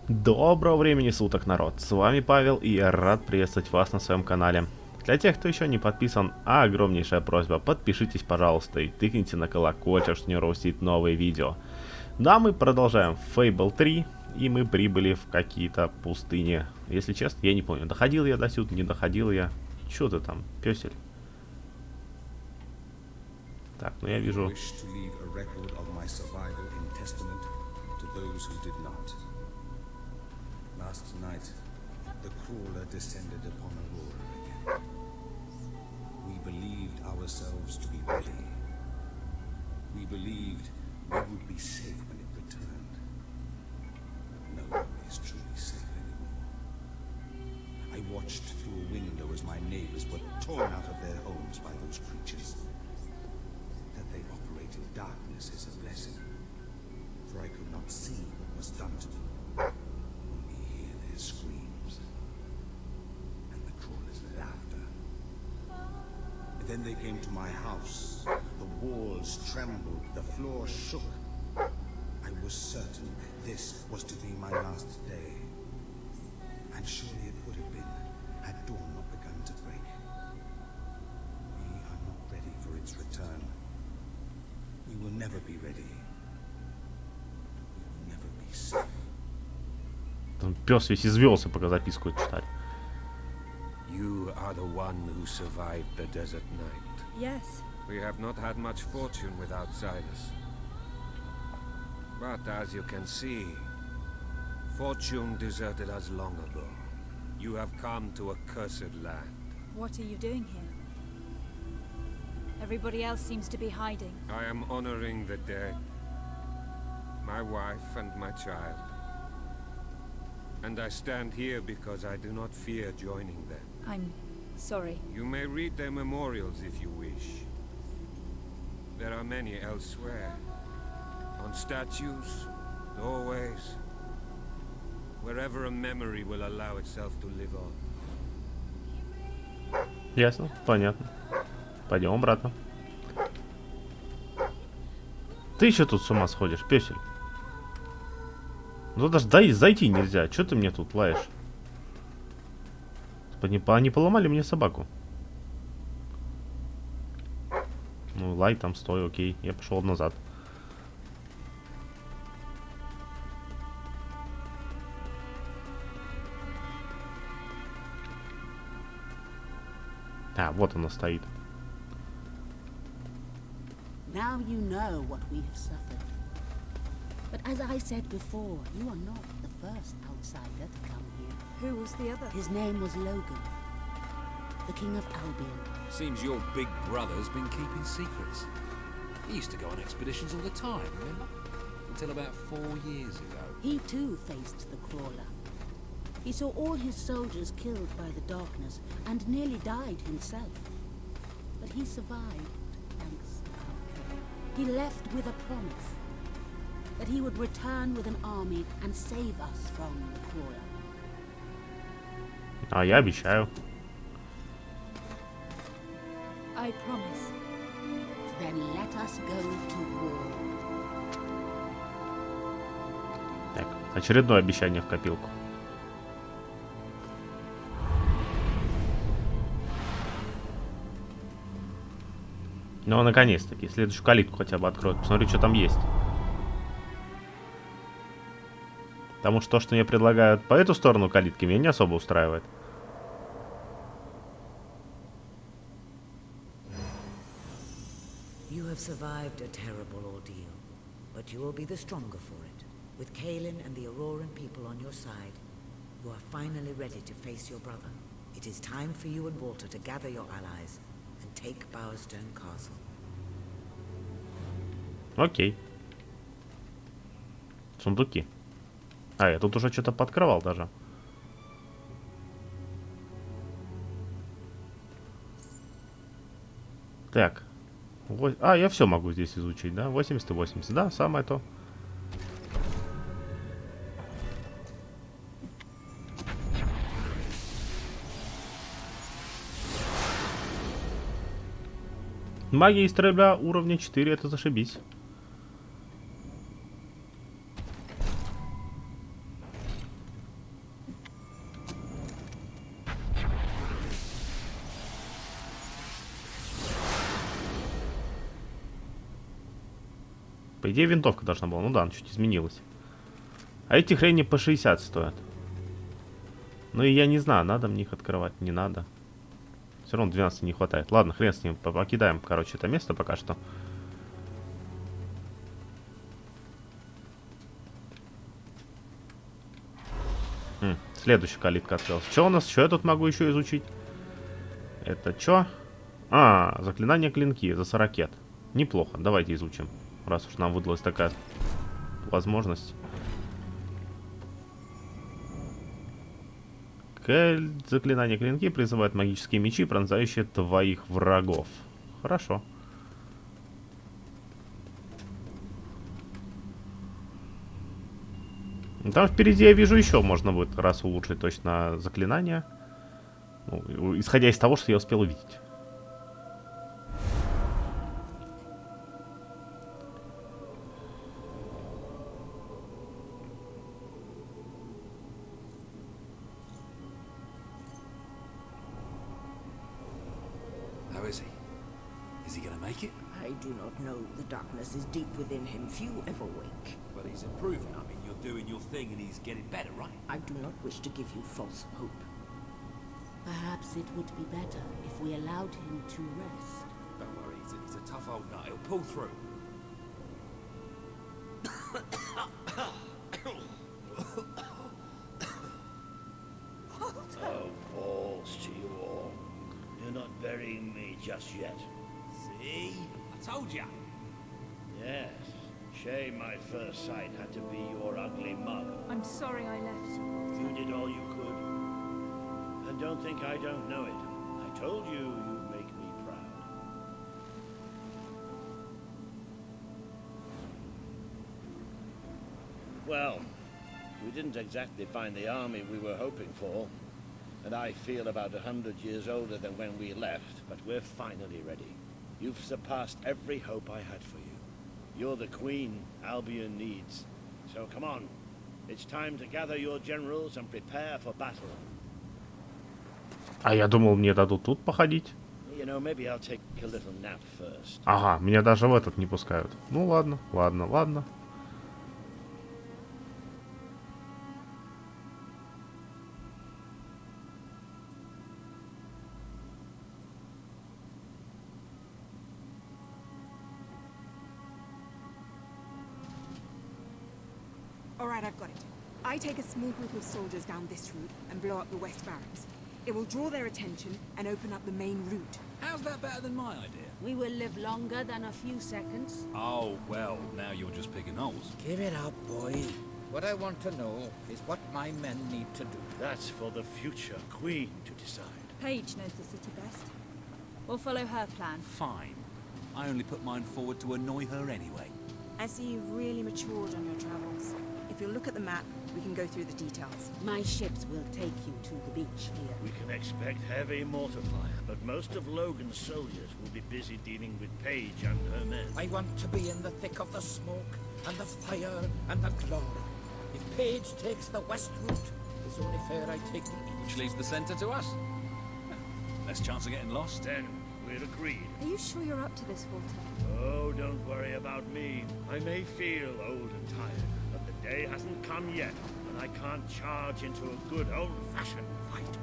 Доброго времени суток, народ! С вами Павел, и я рад приветствовать вас на своем канале. Для тех, кто еще не подписан, огромнейшая просьба, подпишитесь, пожалуйста, и тыкните на колокольчик, чтобы не пропустить новые видео. Да, мы продолжаем Fable 3, и мы прибыли в какие-то пустыни. Если честно, я не помню, доходил я до сюда, не доходил я. Чё ты там, пёсель? Так, ну я вижу... Last night, the crawler descended upon Aurora again. We believed ourselves to be ready. We believed we would be safe when it returned. No one is truly safe anymore. I watched through a window as my neighbors were torn out of their homes by those creatures. That they operate in darkness is a blessing, for I could not see what was done to them. Screams and the crawler's laughter. Then they came to my house. The walls trembled, the floor shook. I was certain this was to be my last day. And surely it would have been had dawn not begun to break. We are not ready for its return. We will never be ready. We will never be safe. Там пес весь извелся, пока записку читали. You are the one who survived the desert night. Yes. We have not had much fortune with outsiders. But as you can see, fortune deserted us long ago. You have come to a cursed land. What are you doing here? Everybody else seems to be hiding. I am honoring the dead. My wife and my child. And I stand here because I do not fear joining them. I'm sorry. You may read their memorials if you wish. There are many elsewhere. On statues, doorways, wherever a memory will allow itself to live on. Ясно, понятно. Пойдем обратно. Ты еще тут с ума сходишь, пёсель? Ну даже зайти нельзя. Чё ты мне тут лаешь? Не поломали мне собаку. Ну лай там, стой, окей. Я пошел назад. А, вот она стоит. Now you know what we have suffered. But as I said before, you are not the first outsider to come here. Who was the other? His name was Logan, the king of Albion. Seems your big brother's been keeping secrets. He used to go on expeditions all the time, remember? Until about 4 years ago. He too faced the crawler. He saw all his soldiers killed by the darkness and nearly died himself. But he survived, thanks to our king. He left with a promise that he would return with an army and save us from the crawler. А я обещаю. I promise. Then let us go to war. Так, очередное обещание в копилку. Ну, наконец-таки, следующую калитку хотя бы откроют. Посмотри, что там есть. Потому что то, что мне предлагают по эту сторону калитки, меня не особо устраивает. You have survived a terrible ordeal, but you will be the stronger for it. With Kaelin and the Auroran people on your side, you are finally ready to face your brother. It is time for you and Walter to gather your allies and take Bowerstone Castle. Окей. Сундуки. А, я тут уже что-то подкрывал даже. Так. А, я все могу здесь изучить, да? 80 и 80. Да, самое то. Магия истребля уровня 4, это зашибись. По идее, винтовка должна была. Ну да, она чуть изменилась. А эти хрени по 60 стоят. Ну и я не знаю, надо мне их открывать, не надо. Все равно 12 не хватает. Ладно, хрен с ним, покидаем, короче, это место пока что. Следующая калитка открылась. Что у нас? Что я тут могу еще изучить? Это что? А, заклинание клинки за 40. Неплохо, давайте изучим. Раз уж нам выдалась такая возможность. Заклинание клинки призывает магические мечи, пронзающие твоих врагов. Хорошо. Там впереди я вижу еще можно будет раз улучшить точно заклинание. Ну, исходя из того, что я успел увидеть. How is he? Is he gonna make it? I do not know. The darkness is deep within him. Few ever wake. Well, he's improving. I mean, you're doing your thing and he's getting better, right? I do not wish to give you false hope. Perhaps it would be better if we allowed him to rest. Don't worry, he's a tough old nut. He'll pull through. Oh, balls to you all. You're not burying me just yet. See? I told ya. Yes. Shame my first sight had to be your ugly mug. I'm sorry I left you. You did all you could. And don't think I don't know it. I told you you'd make me proud. Well, we didn't exactly find the army we were hoping for. And I feel about 100 years older than when we left, but we're finally ready. You've surpassed every hope I had for you. You're the queen Albion needs. So come on. It's time to gather your generals and prepare for battle. А я думал, мне дадут тут походить. You know, maybe I'll take a little nap first. Ага, меня даже в этот не пускают. Ну ладно, ладно, ладно. All right, I've got it. I take a small group of soldiers down this route and blow up the west barracks. It will draw their attention and open up the main route. How's that better than my idea? We will live longer than a few seconds. Oh, well, now you're just picking holes. Give it up, boy. What I want to know is what my men need to do. That's for the future queen to decide. Paige knows the city best. We'll follow her plan. Fine. I only put mine forward to annoy her anyway. I see you've really matured on your travels. If you'll look at the map, we can go through the details. My ships will take you to the beach here. We can expect heavy mortar fire, but most of Logan's soldiers will be busy dealing with Paige and her men. I want to be in the thick of the smoke and the fire and the glory. If Paige takes the west route, it's only fair I take the east. Which leaves the centre to us. Less chance of getting lost. Then we're agreed. Are you sure you're up to this, Walter? Oh, don't worry about me. I may feel old and tired, but the day hasn't come yet when I can't charge into a good old-fashioned fight.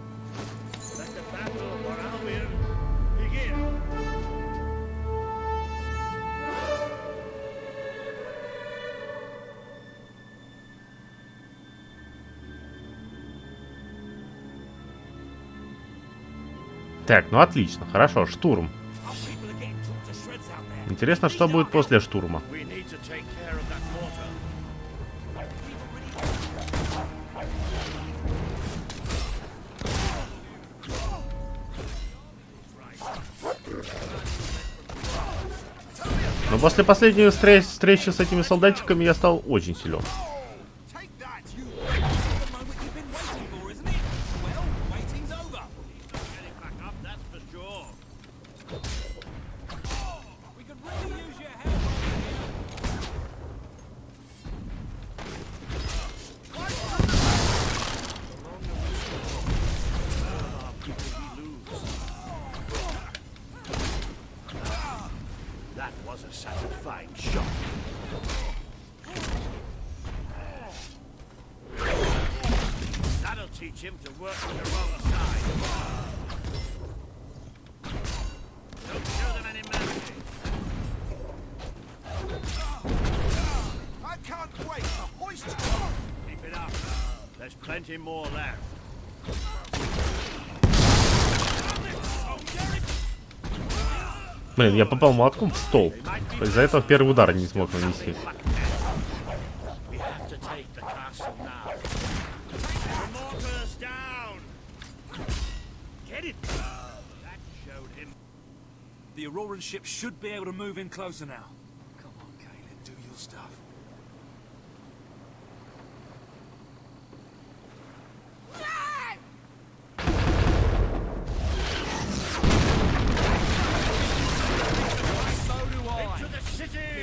Let the battle for Albion begin. Так, ну отлично, хорошо, штурм. Интересно, что будет после штурма. Но после последней встречи с этими солдатиками я стал очень силен. That was a satisfying shot. teach him to work with the wrong side. Don't show them any mercy. I can't wait to hoist. Keep it up. There's plenty more left. Блин, я попал молотком в стол. Из-за этого первый удар не смог нанести. The Auroran ship should be able to move in closer now. Come on, Kaelin, do your stuff.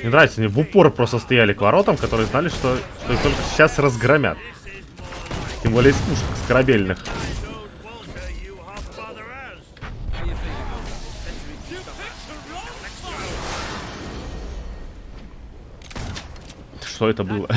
Мне нравится, они в упор просто стояли к воротам, которые знали, что их только сейчас разгромят. Тем более из пушек, с корабельных. Что это было?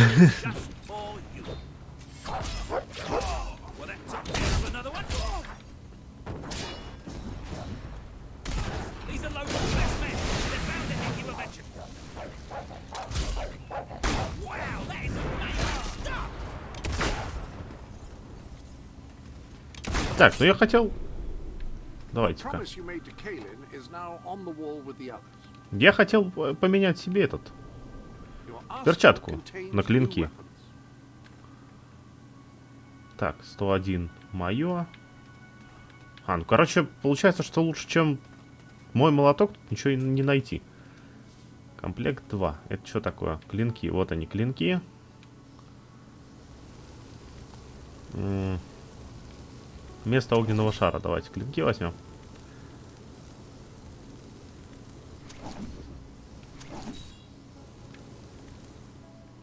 Так, ну я хотел... Давайте-ка. Я хотел поменять себе этот... перчатку на клинки. Так, 101 мое. А, ну короче, получается, что лучше, чем мой молоток, тут ничего не найти. Комплект 2. Это что такое? Клинки. Вот они, клинки. Вместо огненного шара. Давайте клинки возьмем.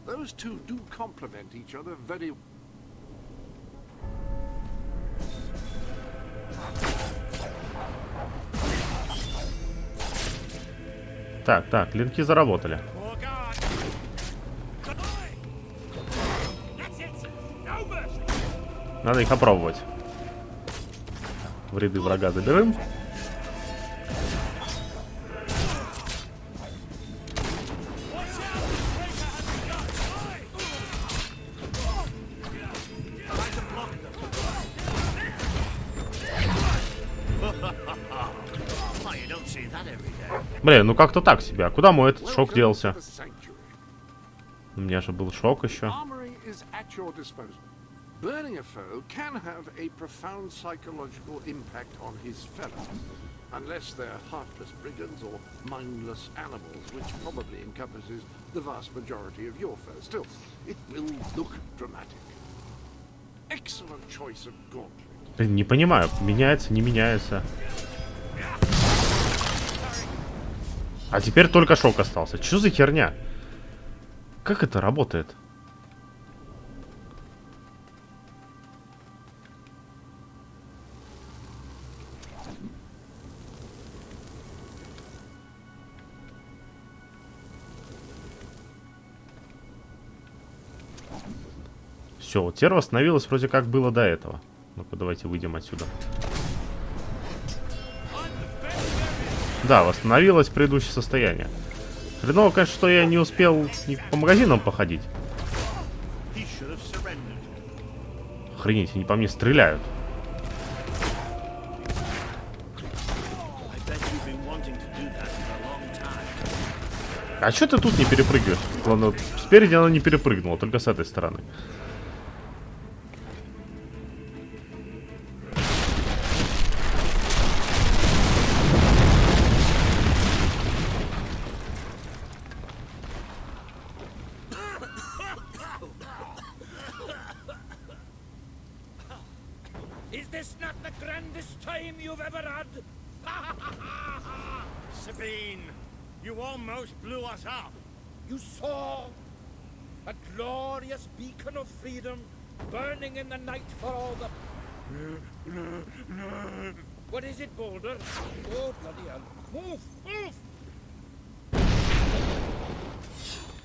Those two do complement each other very. Так, так, клинки заработали. Надо их опробовать. В ряды врага заберем. Блин, ну как-то так себе. А куда мой этот шок делся? У меня же был шок еще. Burning a foe can have a profound psychological impact on his fellows, unless they're heartless brigands or mindless animals, which probably encompasses the vast majority of your foes. Still, it will look dramatic. Excellent choice of gauntlet. Не понимаю, меняется, не меняется. А теперь только шок остался. Что за херня? Как это работает? Все, вот теперь восстановилось вроде как было до этого. Ну-ка, давайте выйдем отсюда. Да, восстановилось предыдущее состояние. Хреново, конечно, что я не успел по магазинам походить. Охренеть, они по мне стреляют. А что ты тут не перепрыгиваешь? Ладно, спереди она не перепрыгнула, только с этой стороны. Is this not the grandest time you've ever had? Sabine, you almost blew us up. You saw a glorious beacon of freedom burning in the night for all the... What is it, Boulder? Oh, bloody hell. Move! Move!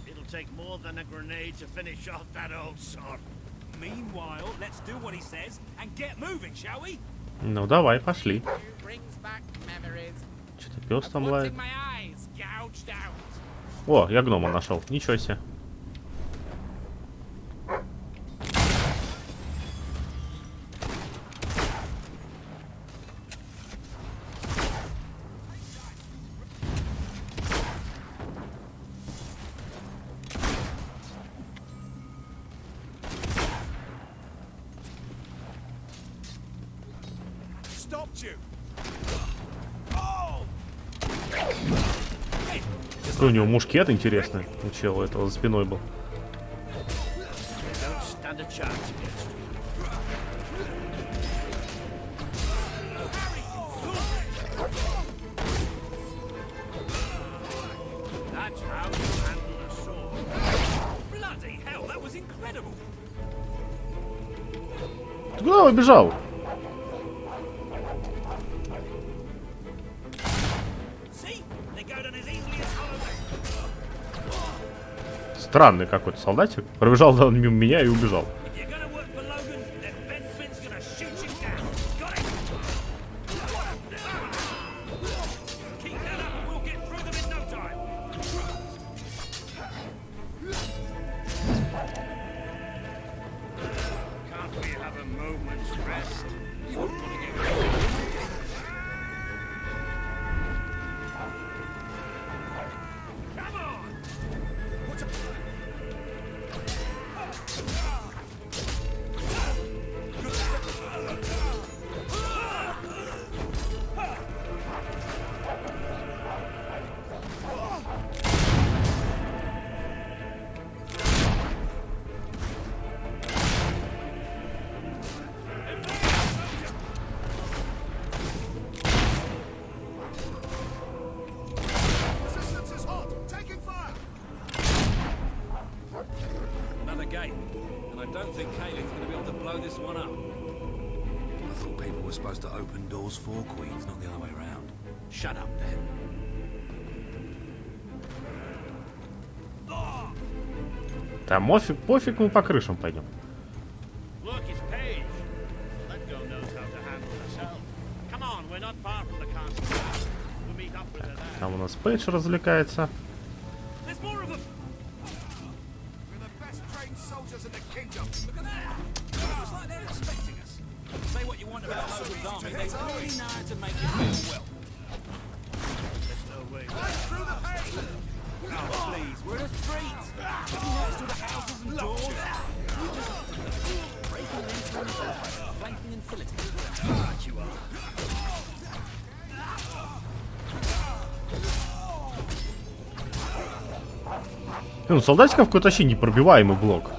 It'll take more than a grenade to finish off that old sod. Ну давай, пошли. Что-то пес там лает. О, я гнома нашел. Ничего себе. Какой у него мушкет интересный. У чего этого за спиной был. Ты куда убежал? Странный какой-то солдатик. Пробежал мимо меня и убежал. Да пофиг, мы по крышам пойдем. Там у нас Пейдж развлекается. Ну, солдатиков какой-то вообще непробиваемый блок.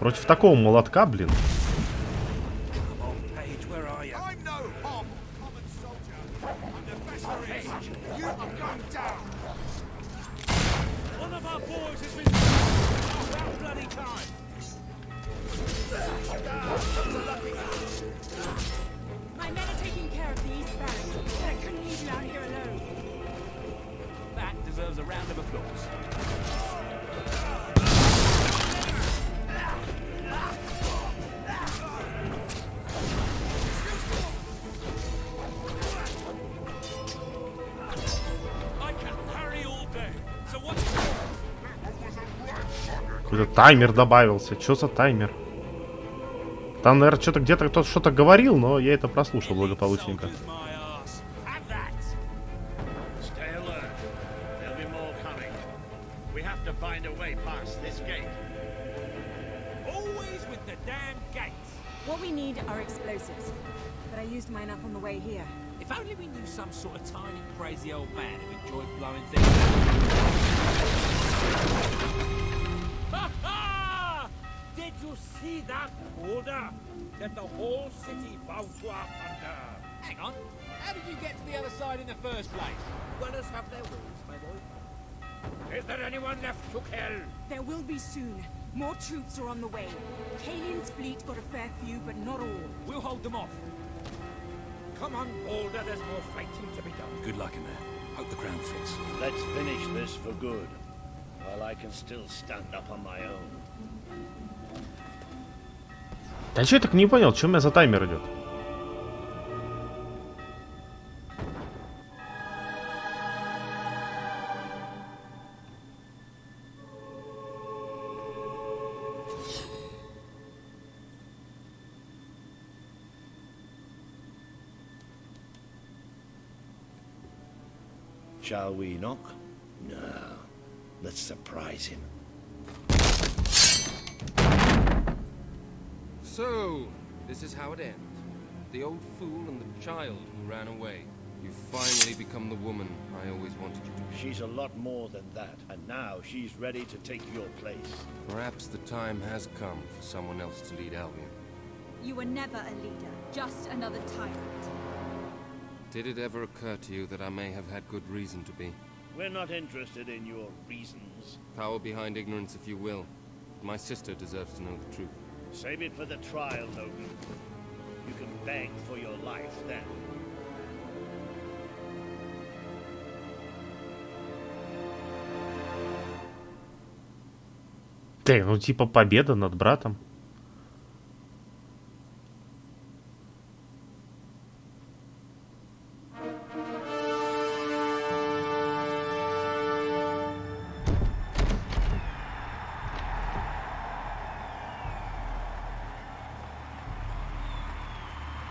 Против такого молотка, блин. Какой-то таймер добавился. Что за таймер? Там, наверное, что-то где-то кто-то что-то говорил, но я это прослушал благополучненько. What we need are explosives, but I used mine up on the way here. If only we knew some sort of tiny, crazy old man who enjoyed blowing things. Ha ha! Did you see that order? That the whole city bowed to our thunder. Hang on, how did you get to the other side in the first place? Runners have their rules, my boy. Is there anyone left to kill? There will be soon. More troops are on the way. Kalian's fleet got a fair few, but not all. We'll hold them off. Come on, Boulder, there's more fighting to be done. Good luck in there. Hope the crown fits. Let's finish this for good. Well, I can still stand up on my own. Да чё я так не понял, что у меня за таймер идет? Shall we knock? No. Let's surprise him. So, this is how it ends. The old fool and the child who ran away. You've finally become the woman I always wanted you to be. She's a lot more than that, and now she's ready to take your place. Perhaps the time has come for someone else to lead Albion. You were never a leader, just another tyrant. Did it ever occur to you that I may have had good reason to be? We're not interested in your reasons. Power behind ignorance, if you will. My sister deserves to know the truth. Save it for the trial, Logan. You can beg for your life then. Да, ну типа победа над братом.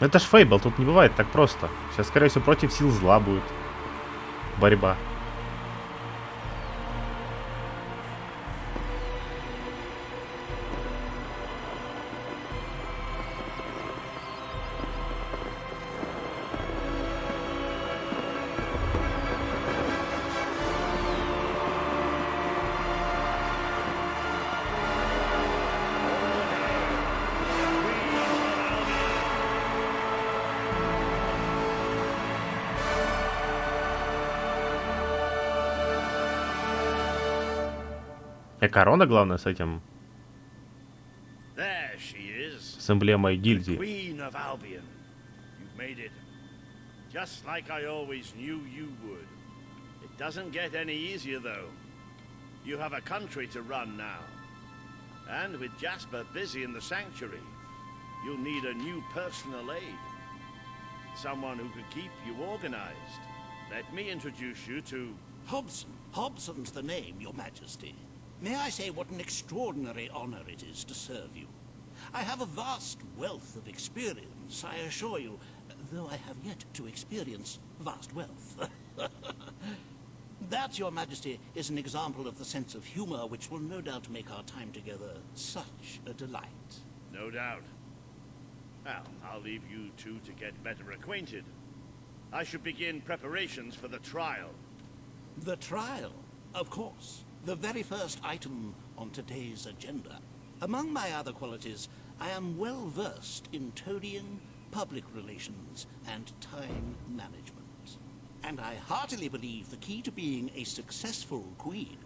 Это ж Фейбл, тут не бывает так просто. Сейчас, скорее всего, против сил зла будет борьба. И корона, главное, с этим... There she is. С эмблемой гильдии. Queen of Albion. You've made it. Just like I always knew you would. It doesn't get any easier, though. You have a country to run now. And with Jasper busy in the sanctuary, you'll need a new personal aide. Someone who could keep you organized. Let me introduce you to... Hobson. Hobson's the name, Your Majesty. May I say what an extraordinary honor it is to serve you? I have a vast wealth of experience, I assure you, though I have yet to experience vast wealth. That, Your Majesty, is an example of the sense of humor which will no doubt make our time together such a delight. No doubt. Well, I'll leave you two to get better acquainted. I should begin preparations for the trial. The trial, of course. The very first item on today's agenda. Among my other qualities, I am well versed in toadying, public relations, and time management. And I heartily believe the key to being a successful queen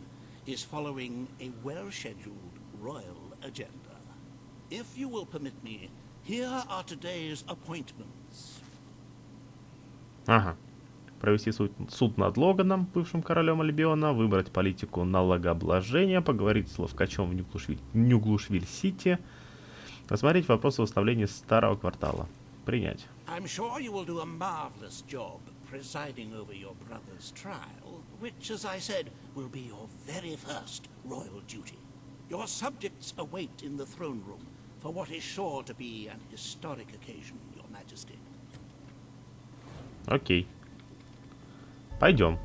is following a well-scheduled royal agenda. If you will permit me, here are today's appointments. Ага. Провести суд над Логаном, бывшим королем Альбиона, выбрать политику налогообложения, поговорить с Ловкачом в Нью-Глушвиль-Сити, рассмотреть вопросы восстановления старого квартала. Принять. I'm sure you will do a marvelous job presiding over your brother's trial, which, as I said, will be your very first royal duty. Your subjects await in the throne room for what is sure to be an historic occasion, Your Majesty. Окей. Пойдем.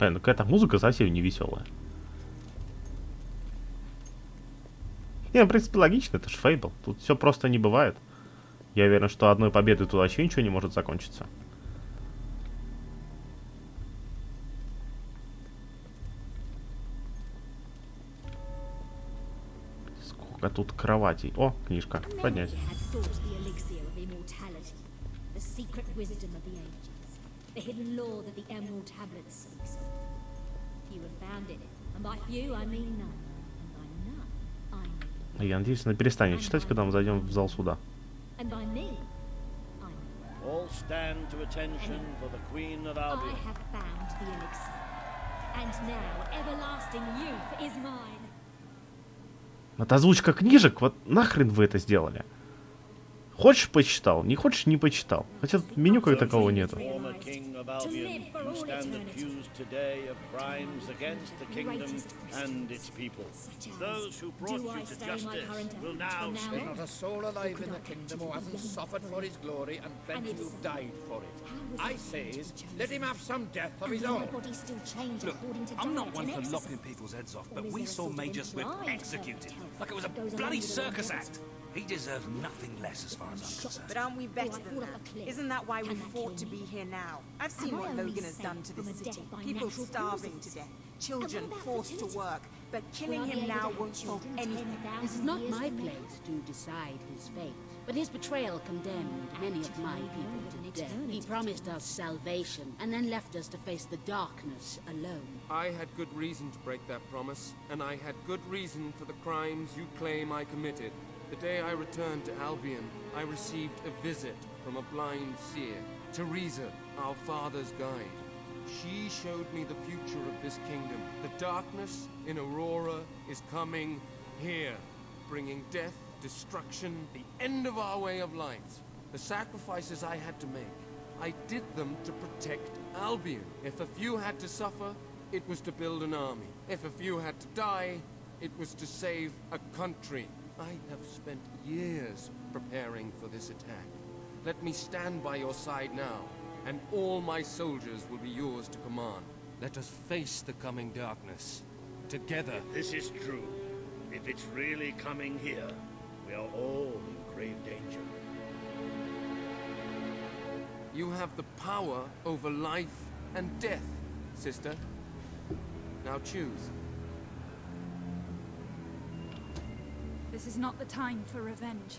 Ну какая-то музыка совсем не веселая. Не, в принципе, логично, это ж Фейбл. Тут все просто не бывает. Я уверен, что одной победой тут вообще ничего не может закончиться. Сколько тут кроватей. О, книжка. Поднять. Я надеюсь, она перестанет читать, когда мы зайдем в зал суда. And by me, All stand to attention for the Queen of Albion. I have found the elixir. And now everlasting youth is mine. Это озвучка книжек, вот нахрен вы это сделали? Хочешь, почитал, не хочешь, не почитал. Хотя меню как такового нету. I'm not one for lopping people's heads off, but we saw Major Swift executed like it was a bloody circus act. He deserves nothing less as far as I'm concerned. But aren't we better than that? Isn't that why we fought to be here now? I've seen what Logan has done to this city. People starving to death, children forced to work. But killing him now won't solve anything. This is not my place to decide his fate. But his betrayal condemned many of my people to death. He promised us salvation and then left us to face the darkness alone. I had good reason to break that promise, and I had good reason for the crimes you claim I committed. The day I returned to Albion, I received a visit from a blind seer, Teresa, our father's guide. She showed me the future of this kingdom. The darkness in Aurora is coming here, bringing death, destruction, the end of our way of life. The sacrifices I had to make, I did them to protect Albion. If a few had to suffer, it was to build an army. If a few had to die, it was to save a country. I have spent years preparing for this attack. Let me stand by your side now, and all my soldiers will be yours to command. Let us face the coming darkness, together. If this is true, if it's really coming here, we are all in grave danger. You have the power over life and death, sister. Now choose. This is not the time for revenge.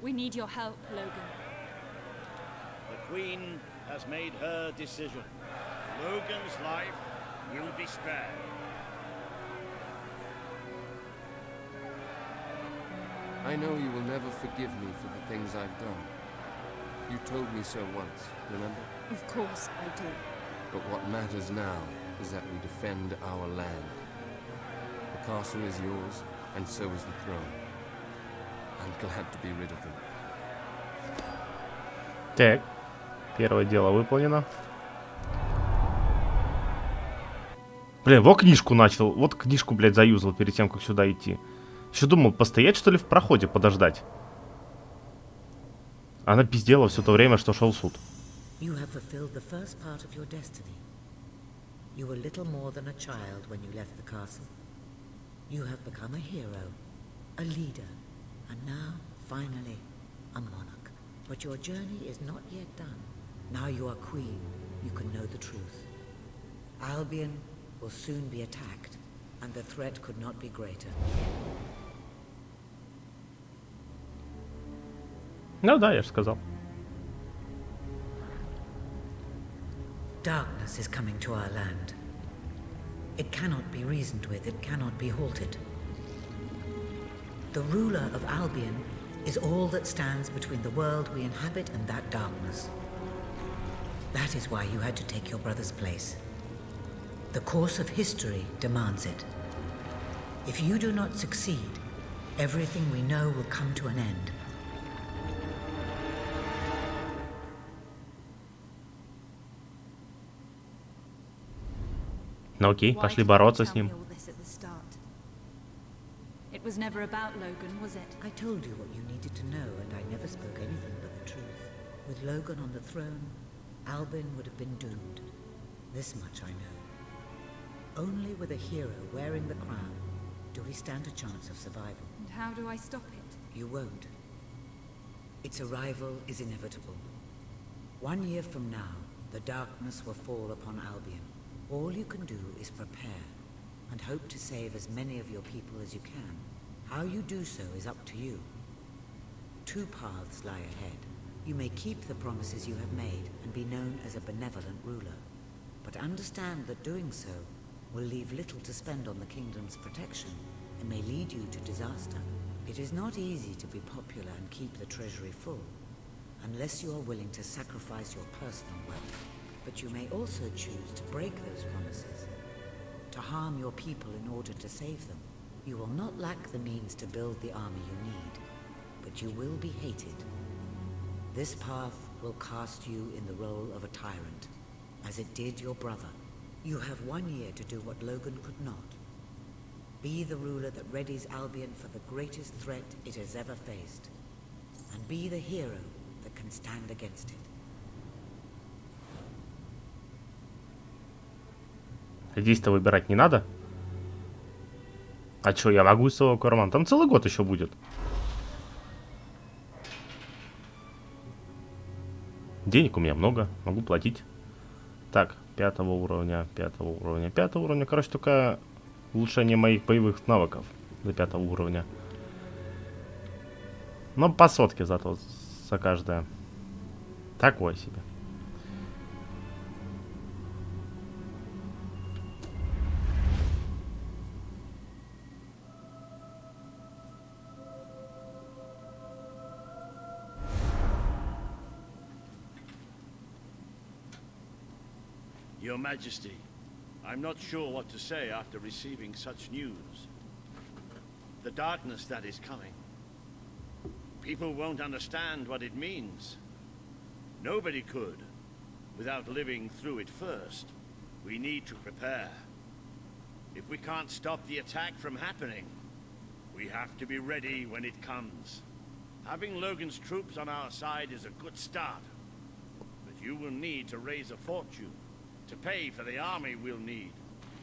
We need your help, Logan. The Queen has made her decision. Logan's life will be spared. I know you will never forgive me for the things I've done. You told me so once, remember? Of course I do. But what matters now is that we defend our land. The castle is yours, and so is the throne. I'm glad to be rid of them. Так, первое дело выполнено. Блин, вот книжку начал, вот книжку, блядь, заюзал перед тем, как сюда идти. Еще думал, постоять, что ли, в проходе, подождать. Она пиздела все то время, что шел суд. You have fulfilled the first part of your destiny. You were little more than a child when you left the castle. You have become a hero, a leader, and now, finally, a monarch. But your journey is not yet done. Now you are queen, you can know the truth. Albion will soon be attacked, and the threat could not be greater. Ну да, я же сказал. Darkness is coming to our land. It cannot be reasoned with, it cannot be halted. The ruler of Albion is all that stands between the world we inhabit and that darkness. That is why you had to take your brother's place. The course of history demands it. If you do not succeed, everything we know will come to an end. Ну окей, пошли бороться с ним. It was never about Logan, was it? I told you what you needed to know, and I never spoke anything but the truth. With Logan on the throne, Albion would have been doomed. This much I know. Only with a hero wearing the crown do we stand a chance of survival. And how do I stop it? You won't. Its arrival is inevitable. 1 year from now, the darkness will fall upon Albion. All you can do is prepare, and hope to save as many of your people as you can. How you do so is up to you. 2 paths lie ahead. You may keep the promises you have made and be known as a benevolent ruler, but understand that doing so will leave little to spend on the kingdom's protection. and may lead you to disaster. It is not easy to be popular and keep the treasury full, unless you are willing to sacrifice your personal wealth. But you may also choose to break those promises, to harm your people in order to save them. You will not lack the means to build the army you need, but you will be hated. This path will cast you in the role of a tyrant, as it did your brother. You have 1 year to do what Logan could not. Be the ruler that readies Albion for the greatest threat it has ever faced, and be the hero that can stand against it. Здесь-то выбирать не надо. А чё, я могу из своего кармана? Там целый год еще будет. Денег у меня много, могу платить. Так, 5 уровня, 5 уровня, 5 уровня. Короче, только улучшение моих боевых навыков до 5 уровня. Но по сотке зато за каждое. Такое себе. Your Majesty, I'm not sure what to say after receiving such news. The darkness that is coming. People won't understand what it means. Nobody could, without living through it first. We need to prepare. If we can't stop the attack from happening, we have to be ready when it comes. Having Logan's troops on our side is a good start, but you will need to raise a fortune to pay for the army we'll need.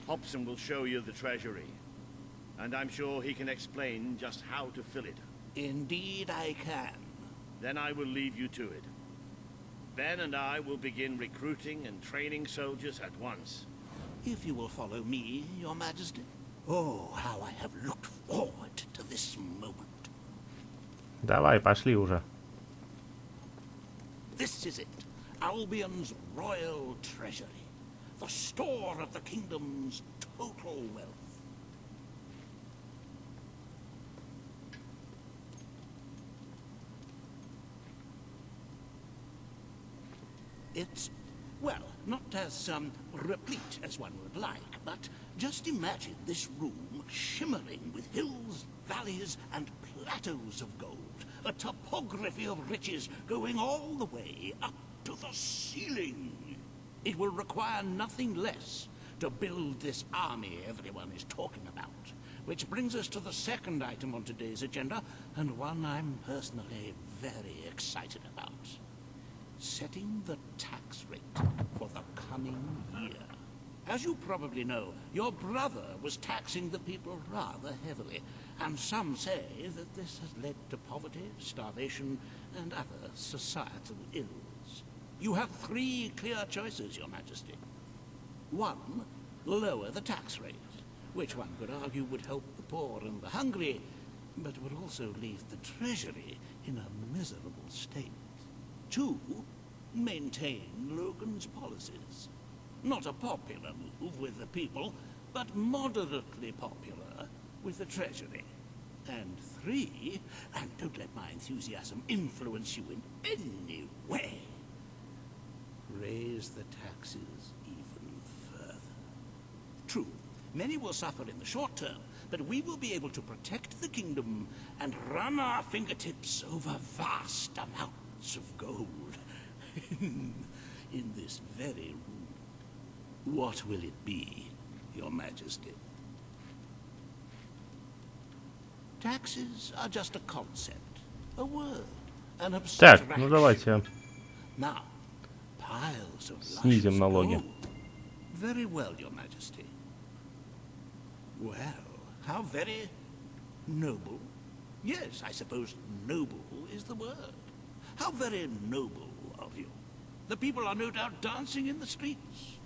Hobson will show you the treasury, and I'm sure he can explain just how to fill it. Indeed I can. Then I will leave you to it. Ben and I will begin recruiting and training soldiers at once. If you will follow me, Your Majesty. Oh, how I have looked forward to this moment. Давай, пошли уже. This is it. Albion's royal treasury. The store of the kingdom's total wealth. It's, well, not as replete as one would like, but just imagine this room shimmering with hills, valleys, and plateaus of gold. A topography of riches going all the way up to the ceiling. It will require nothing less to build this army everyone is talking about. Which brings us to the second item on today's agenda, and one I'm personally very excited about. Setting the tax rate for the coming year. As you probably know, your brother was taxing the people rather heavily, and some say that this has led to poverty, starvation, and other societal ills. You have 3 clear choices, Your Majesty. 1, lower the tax rate, which one could argue would help the poor and the hungry, but would also leave the treasury in a miserable state. 2, maintain Logan's policies. Not a popular move with the people, but moderately popular with the treasury. And 3, and don't let my enthusiasm influence you in any way, raise the taxes even further. True, many will suffer in the short term, but we will be able to protect the kingdom and run our fingertips over vast amounts of gold in this very room. What will it be, Your Majesty? Taxes are just a concept, a word, an abstraction. Так, ну давайте Now, piles of снизим налоги. Very well, Your Majesty. Well, how very noble. Yes, I suppose noble is the word. How very noble of you. The people are no doubt dancing in the streets.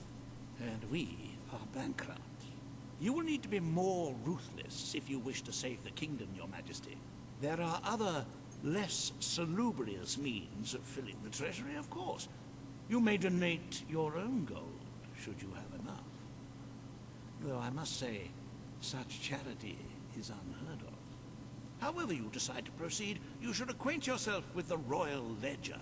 And we are bankrupt. You will need to be more ruthless if you wish to save the kingdom, Your Majesty. There are other, less salubrious means of filling the treasury, of course. You may donate your own gold, should you have enough. Though I must say, such charity is unheard of. However you decide to proceed, you should acquaint yourself with the Royal Ledger.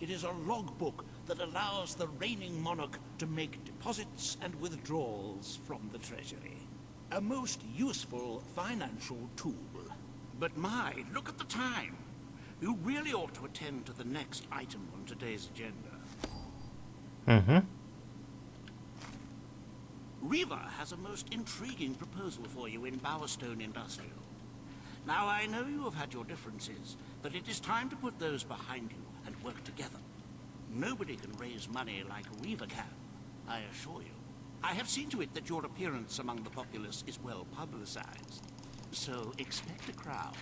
It is a logbook that allows the reigning monarch to make deposits and withdrawals from the treasury. A most useful financial tool. But my, look at the time. You really ought to attend to the next item on today's agenda. Riva has a most intriguing proposal for you in Bowerstone Industrial. Now, I know you have had your differences, but it is time to put those behind you and work together. Nobody can raise money like Riva can, I assure you. I have seen to it that your appearance among the populace is well publicized. So, expect a crowd.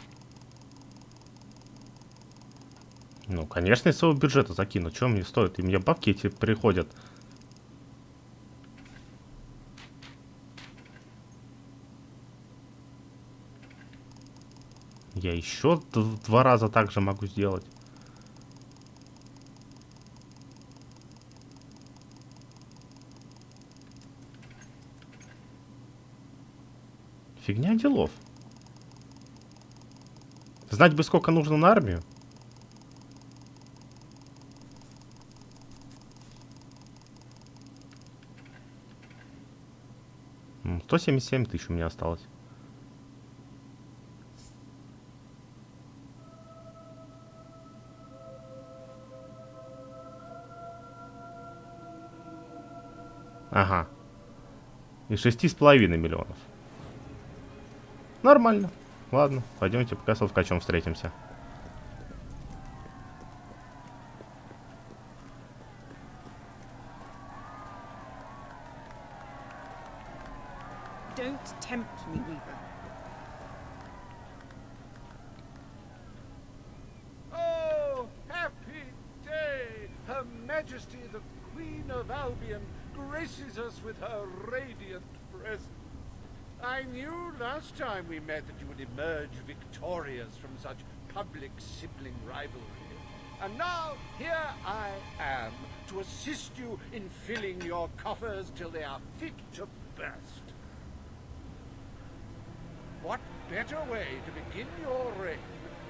Ну, конечно, из своего бюджета закину. Чего мне стоит? И мне бабки эти приходят. Я еще 2 раза так же могу сделать. Фигня делов. Знать бы, сколько нужно на армию. Ну, 177 тысяч у меня осталось. Ага. И 6,5 миллионов. Нормально. Ладно, пойдемте пока с алкачом встретимся. Don't tempt me, Weaver. Oh, happy day! Her Majesty the Queen of Albion graces us with her radiant presence. I knew last time we met that you would emerge victorious from such public sibling rivalry. And now, here I am, to assist you in filling your coffers till they are fit to burst. What better way to begin your reign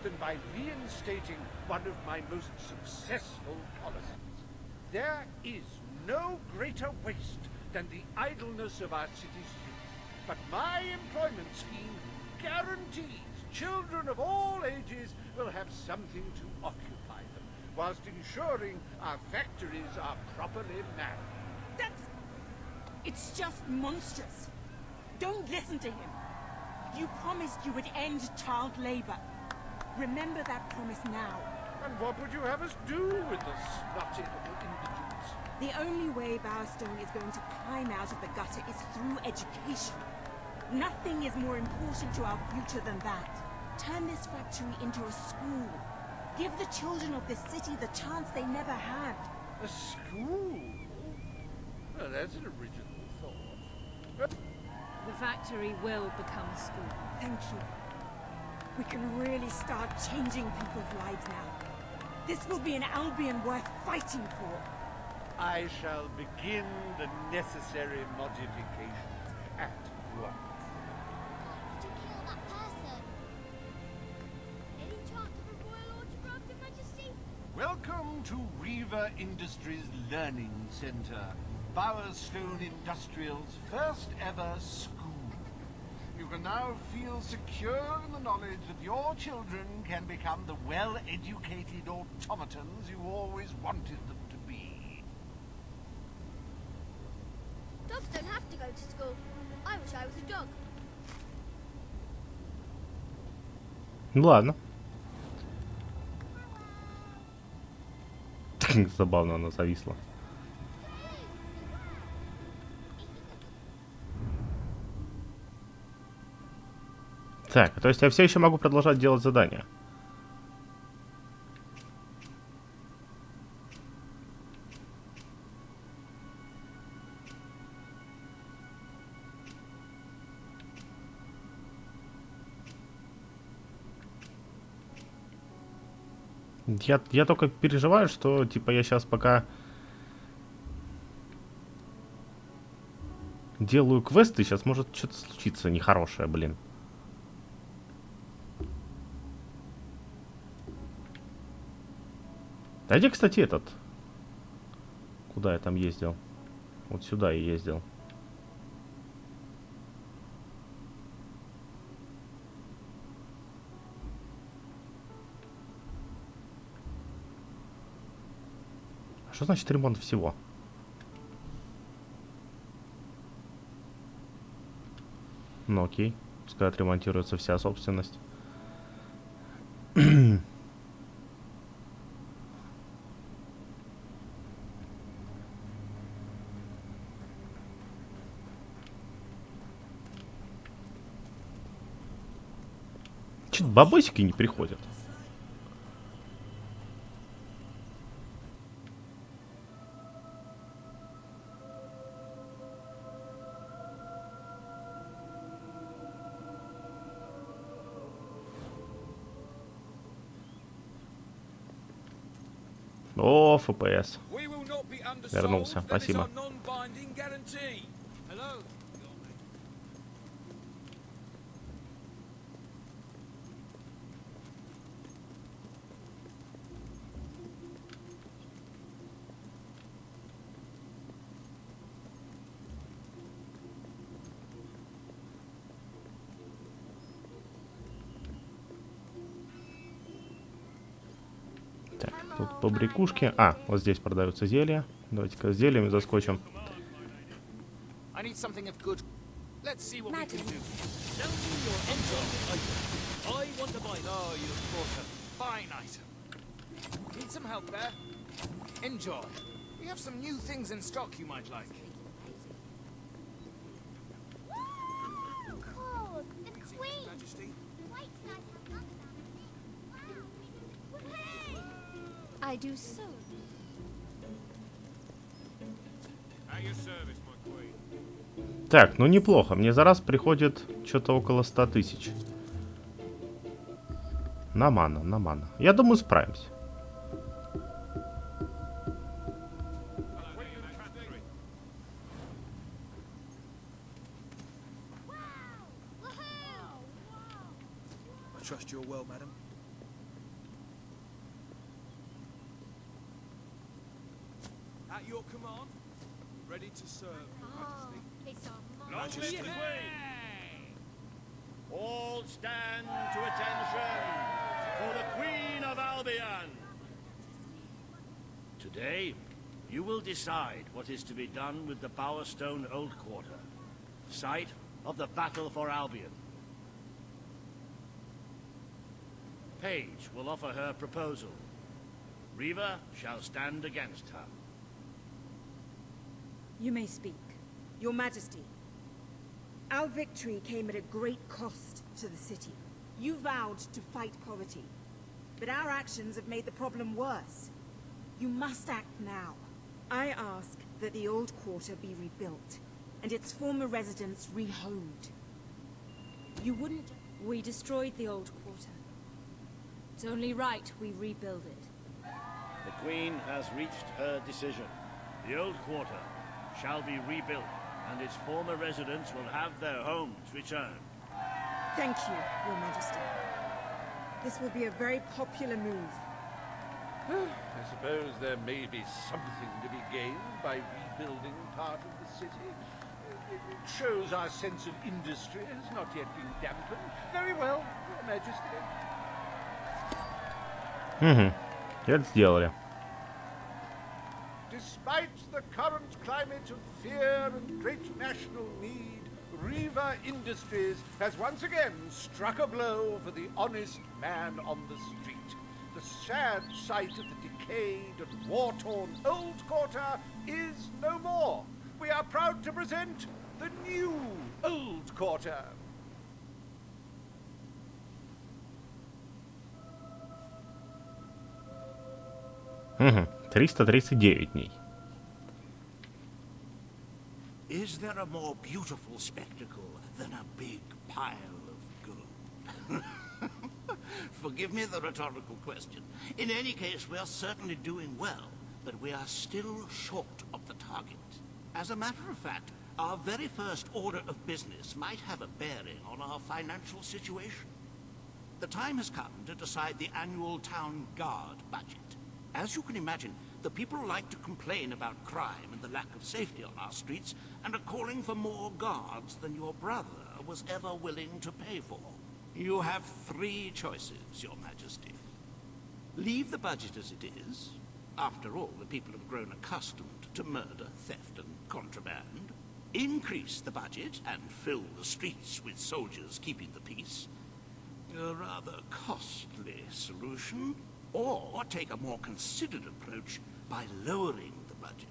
than by reinstating one of my most successful policies? There is no greater waste than the idleness of our city's youth, but my employment scheme guarantees children of all ages will have something to occupy them, whilst ensuring our factories are properly manned. It's just monstrous. Don't listen to him. You promised you would end child labor. Remember that promise now. And what would you have us do with the snotty little indigents? The only way Bowerstone is going to climb out of the gutter is through education. Nothing is more important to our future than that. Turn this factory into a school. Give the children of this city the chance they never had. A school? Well, that's an original thought. The factory will become a school. Thank you. We can really start changing people's lives now. This will be an Albion worth fighting for. I shall begin the necessary modifications at once. Did you kill that person? Any chance of a royal autograph, Your Majesty? Welcome to Riva Industries Learning Center, Bowerstone Industrial's first ever school. You can now feel secure in the knowledge that your children can become the well-educated automatons you always wanted them to be. Dogs don't have to go to school. I wish I was a dog. Ну ладно. Забавно она зависла. Так, то есть я все еще могу продолжать делать задания. Я только переживаю, что типа я сейчас пока делаю квесты, сейчас может что-то случиться нехорошее, блин. А где, кстати, этот? Куда я там ездил? Вот сюда я ездил. Что значит ремонт всего? Ну окей, пускай отремонтируется вся собственность. Чё-то бабосики не приходят. О, ФПС. Вернулся, спасибо. Так, тут побрякушки. А, вот здесь продаются зелья. Давайте-ка с зельями заскочим. I do so. Так, ну неплохо. Мне за раз приходит что-то около 100 тысяч. На мана, на мана. Я думаю, справимся. Trust your well, madam. At your command, ready to serve, Your Majesty. It's All stand to attention for the Queen of Albion. Today, you will decide what is to be done with the Bowerstone Old Quarter, site of the Battle for Albion. Paige will offer her proposal. Riva shall stand against her. You may speak. Your Majesty, our victory came at a great cost to the city. You vowed to fight poverty, but our actions have made the problem worse. You must act now. I ask that the old quarter be rebuilt, and its former residents rehomed. You wouldn't... We destroyed the old quarter. It's only right we rebuild it. The Queen has reached her decision. The Old Quarter shall be rebuilt, and its former residents will have their homes returned. Thank you, Your Majesty. This will be a very popular move. I suppose there may be something to be gained by rebuilding part of the city. It shows our sense of industry has not yet been dampened. Very well, Your Majesty. Это сделали. Despite the current climate of fear and great national need, Riva Industries has once again struck a blow for the honest man on the street. The sad sight of the decayed and war-torn Old Quarter is no more. We are proud to present the new Old Quarter. Угу. 339 дней. Is there a more beautiful spectacle than a big pile of gold? Forgive me the rhetorical question. In any case, we are certainly doing well, but we are still short of the target. As a matter of fact, our very first order of business might have a bearing on our financial situation. The time has come to decide the annual town guard budget. As you can imagine, the people like to complain about crime and the lack of safety on our streets, and are calling for more guards than your brother was ever willing to pay for. You have 3 choices, Your Majesty. Leave the budget as it is. After all, the people have grown accustomed to murder, theft, and contraband. Increase the budget and fill the streets with soldiers keeping the peace. A rather costly solution. Or take a more considered approach by lowering the budget.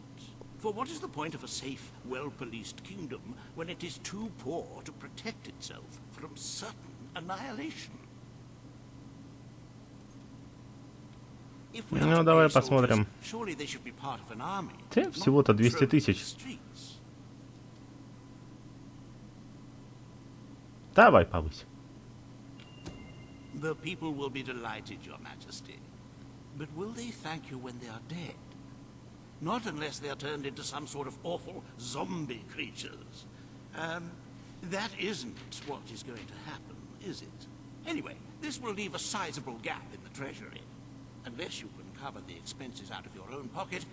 For what is the point of a safe, well-policed kingdom when it is too poor to protect itself from certain annihilation? Ну, давай посмотрим. Всего-то 200 тысяч. Давай повысь. The people will be delighted, Your Majesty. But will they thank you when they are dead? Not unless they are turned into some sort of awful zombie creatures. That isn't what is going to happen, is it? Anyway, this will leave a sizable gap in the treasury. Unless you can cover the expenses out of your own pocket,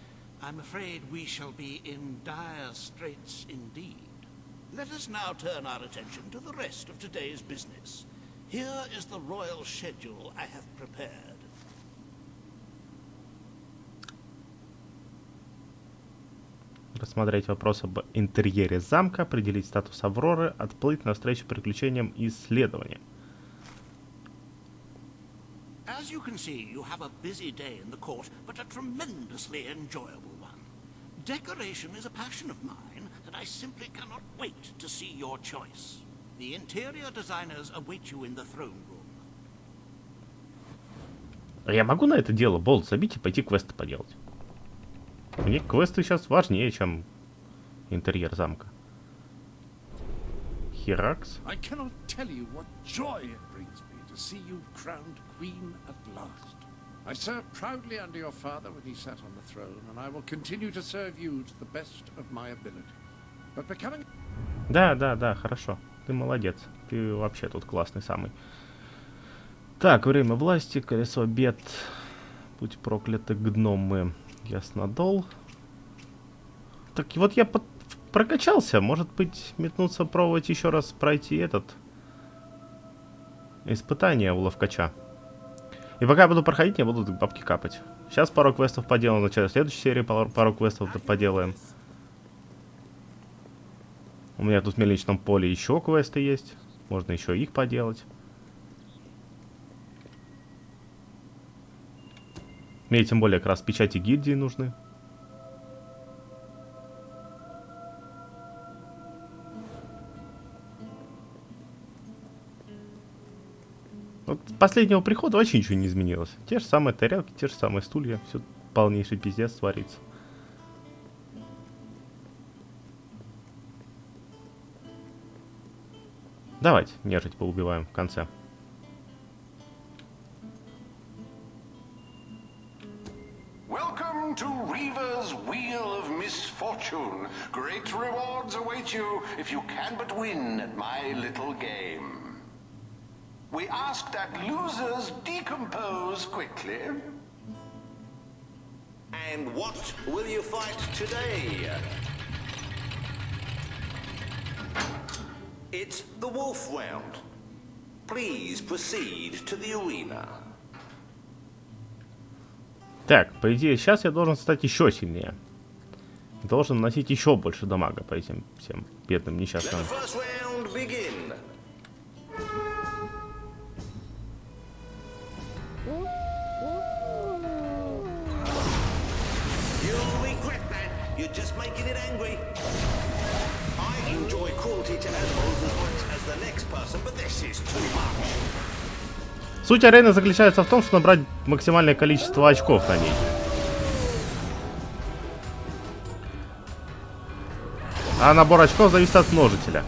I'm afraid we shall be in dire straits indeed. Let us now turn our attention to the rest of today's business. Here is the royal schedule I have prepared. Рассмотреть вопрос об интерьере замка, определить статус Авроры, отплыть навстречу приключениям и исследованиям. As you can see, you have a busy day in the court, but a tremendously enjoyable one. Decoration is a passion of mine, and I simply cannot wait to see your choice. The interior designers await you in the throne room. Я могу на это дело болт забить и пойти квесты поделать? Мне квесты сейчас важнее, чем интерьер замка. Херакс. I cannot tell you what joy it brings me to see you crowned queen at last. I served proudly under your father when he sat on the throne, and I will continue to serve you to the best of my ability. But becoming... Да, хорошо. Ты молодец. Ты вообще тут классный самый. Так, время власти, колесо бед. Будь прокляты гномы. Яснодол. Так, и вот я прокачался. Может быть, метнуться, пробовать еще раз пройти этот... испытание у ловкача. И пока я буду проходить, мне будут бабки капать. Сейчас пару квестов поделаем. В начале следующей серии пару квестов поделаем. У меня тут в мельничном поле еще квесты есть. Можно еще их поделать. Мне тем более как раз печати гильдии нужны. Вот с последнего прихода вообще ничего не изменилось. Те же самые тарелки, те же самые стулья. Все полнейший пиздец творится. Давайте нежить поубиваем в конце. Welcome to Reaver's Wheel of Misfortune. Great rewards await you if you can but win at my little game. We ask that losers decompose quickly. And what will you fight today? It's the wolf round. Please proceed to the arena. Так, по идее, сейчас я должен стать еще сильнее. Должен наносить еще больше дамага по этим всем бедным несчастным. Суть арены заключается в том, что набрать максимальное количество очков на ней. А набор очков зависит от множителя.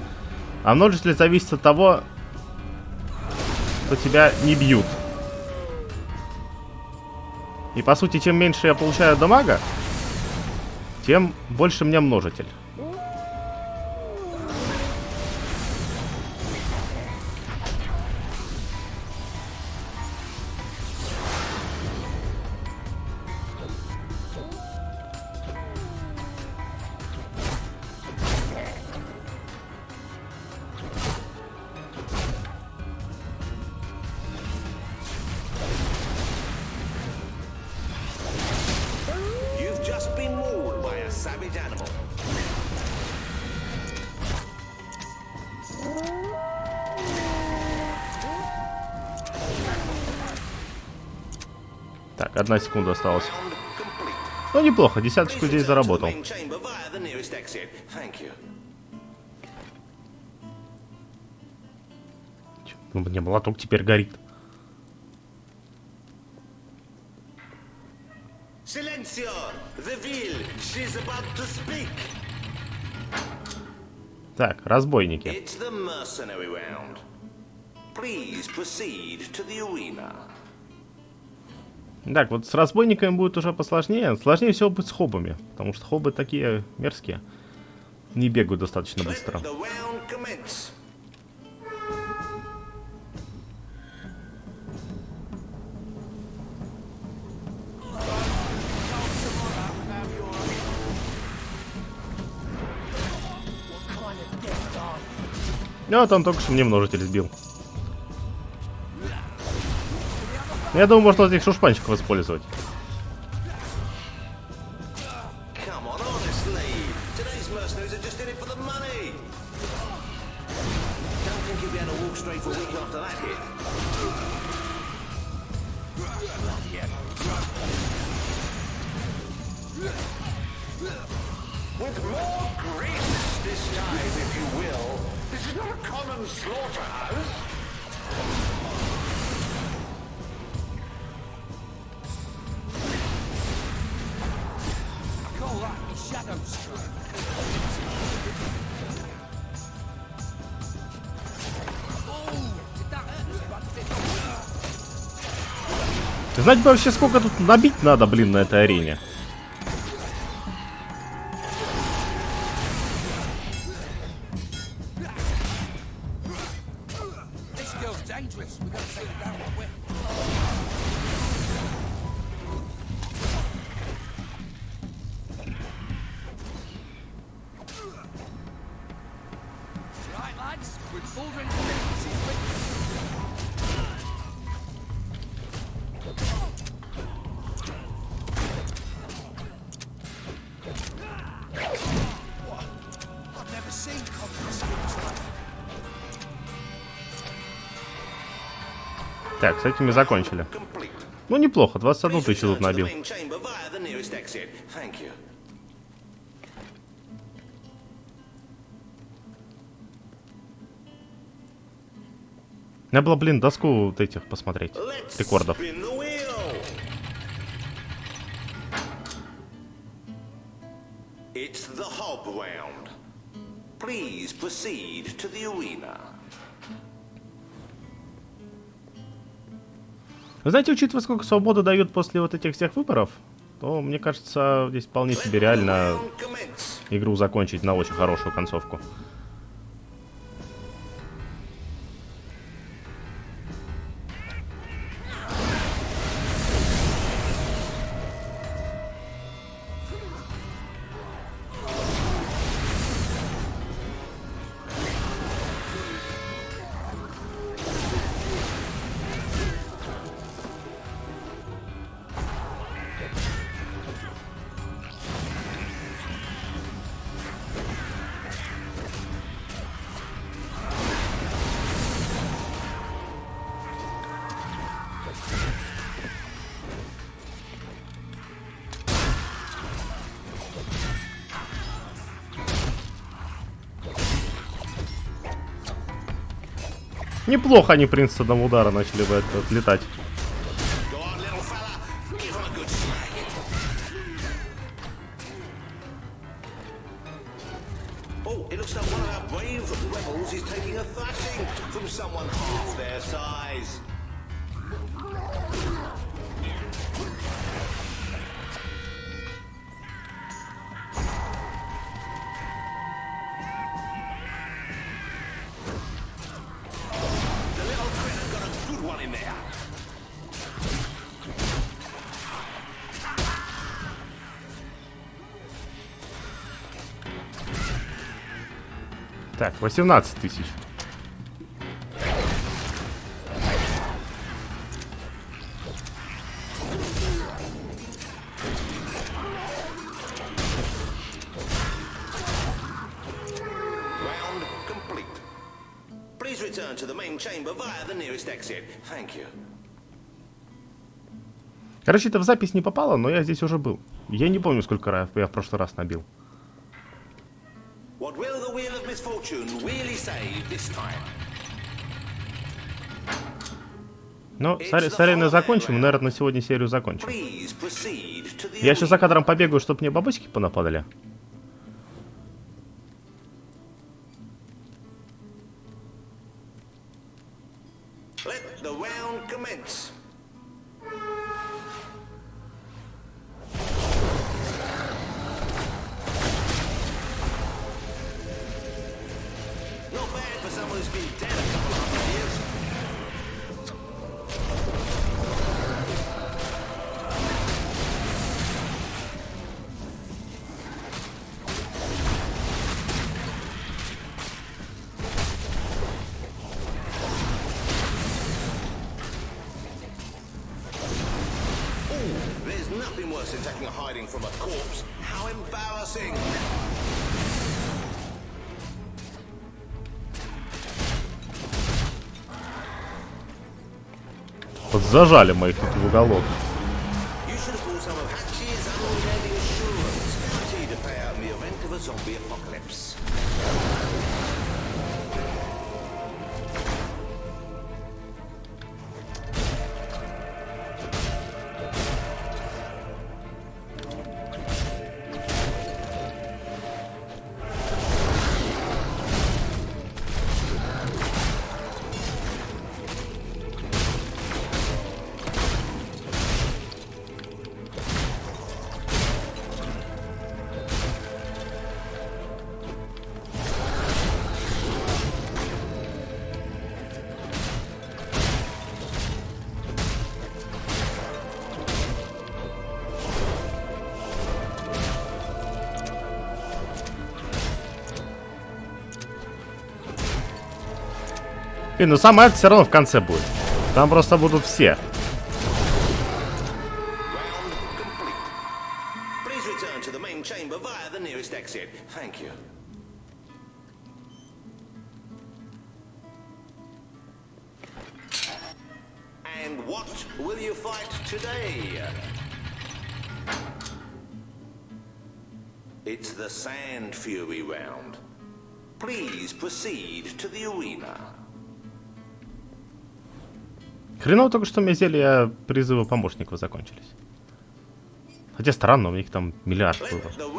А множитель зависит от того, что тебя не бьют. И по сути, чем меньше я получаю дамага, тем больше у меня множитель. Так, 1 секунда осталась. Ну, неплохо, десяточку здесь заработал. Ну, мне молоток теперь горит. Так, разбойники. Так, вот с разбойниками будет уже посложнее. Сложнее всего будет с хоббами, потому что хоббы такие мерзкие. Не бегают достаточно быстро. Вот он только что мне множитель сбил. Я думаю, можно этих шушпанчиков использовать. Знать бы вообще, сколько тут набить надо, блин, на этой арене. Так, с этими закончили. Ну, неплохо, 21 тысячу тут набил. Надо было, блин, доску вот этих посмотреть. Рекордов. Вы знаете, учитывая, сколько свободы дают после вот этих всех выборов, то, мне кажется, здесь вполне себе реально игру закончить на очень хорошую концовку. Неплохо они, в принципе, с одного удара начали бы отлетать. Так, 18 тысяч. Please return to the main chamber via the nearest exit. Thank you. Короче, это в запись не попало, но я здесь уже был. Я не помню, сколько раз я в прошлый раз набил. What will the wheel of misfortune really say this time? Ну, с ареной закончим, наверное, на сегодня серию закончим. Я еще за кадром побегаю, чтобы мне бабосики понападали. Let the round commence. Not bad for someone who's been dead a couple of years. There's nothing worse than taking a hiding from a corpse. How embarrassing! Подзажали моих тут в уголок. You should have bought some of Hatch's unending assurance, guaranteed to pay out in the event of a zombie apocalypse. И, ну самое это все равно в конце будет. Там просто будут все. Please return to the main chamber via the nearest exit. Thank you. And what will you fight today? It's the Sand Fury round. Please proceed to the arena. Хреново только, что у меня зелья призыва помощников закончились. Хотя странно, у них там миллиард было.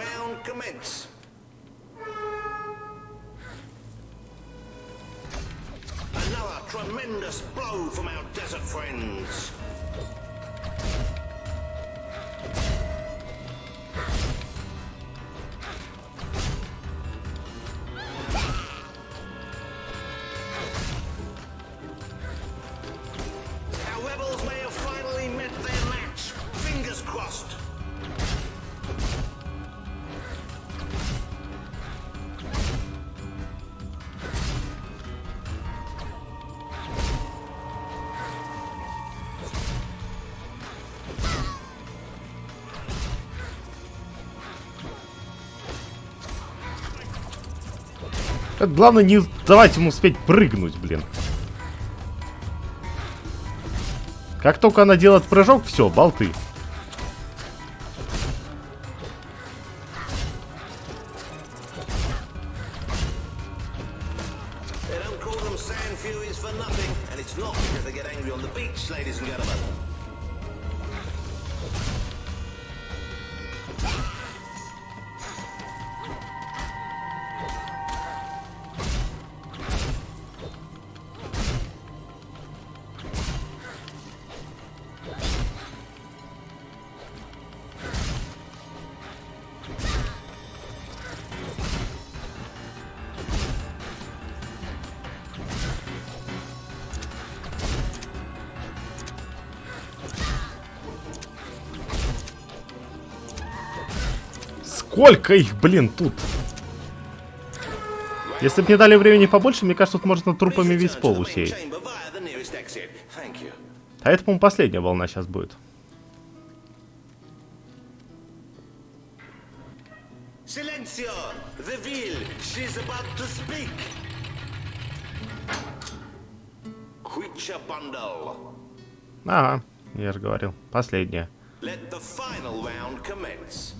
Главное не давать ему успеть прыгнуть, блин. Как только она делает прыжок, все, болты. Сколько их, блин, тут? Если бы мне дали времени побольше, мне кажется, тут можно трупами весь пол усеять. А это, по-моему, последняя волна сейчас будет. Ага. Я же говорил. Последняя. Let the final round commence.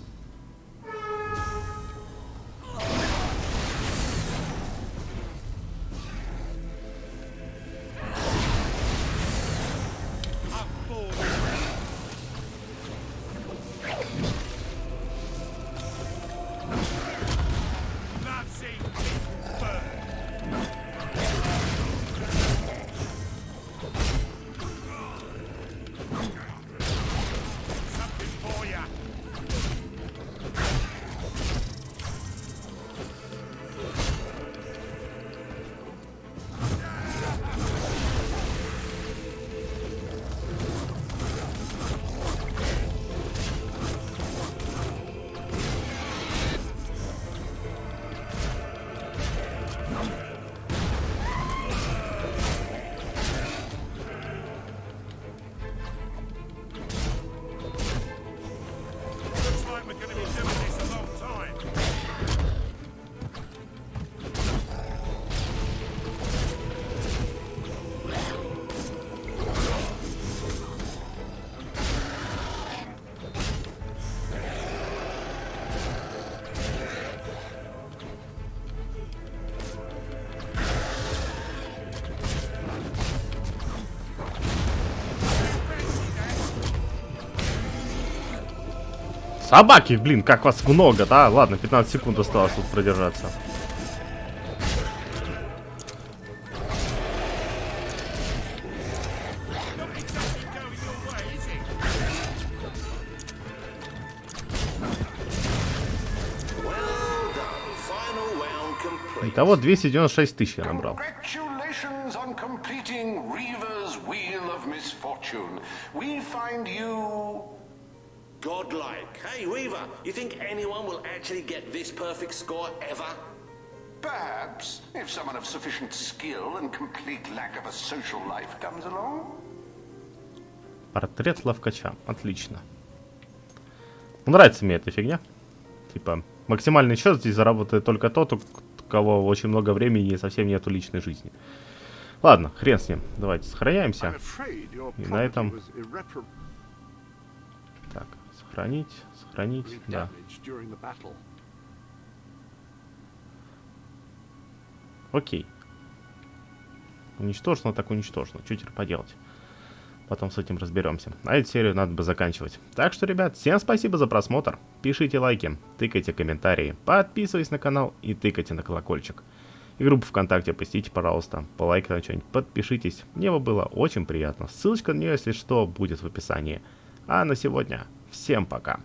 Собаки, блин, как вас много, да? Ладно, 15 секунд осталось тут продержаться. Итого 296 тысяч я набрал. Congratulations on completing Reaver's Wheel of Misfortune. We find you Godlike. Hey, Weaver, you think anyone will actually get this perfect score ever? Perhaps, if someone of sufficient skill and complete lack of a social life comes along. Портрет ловкача. Отлично. Нравится мне эта фигня. Типа, максимальный счет здесь заработает только тот, у кого очень много времени и совсем нету личной жизни. Ладно, хрен с ним. Давайте сохраняемся. И на этом... Так, сохранить, да. Окей. Уничтожено, так уничтожено. Что теперь поделать? Потом с этим разберемся. А эту серию надо бы заканчивать. Так что, ребят, всем спасибо за просмотр. Пишите лайки, тыкайте комментарии, подписывайтесь на канал и тыкайте на колокольчик. И группу ВКонтакте посетите, пожалуйста, полайкайте на что-нибудь, подпишитесь. Мне бы было очень приятно. Ссылочка на нее, если что, будет в описании. А на сегодня всем пока.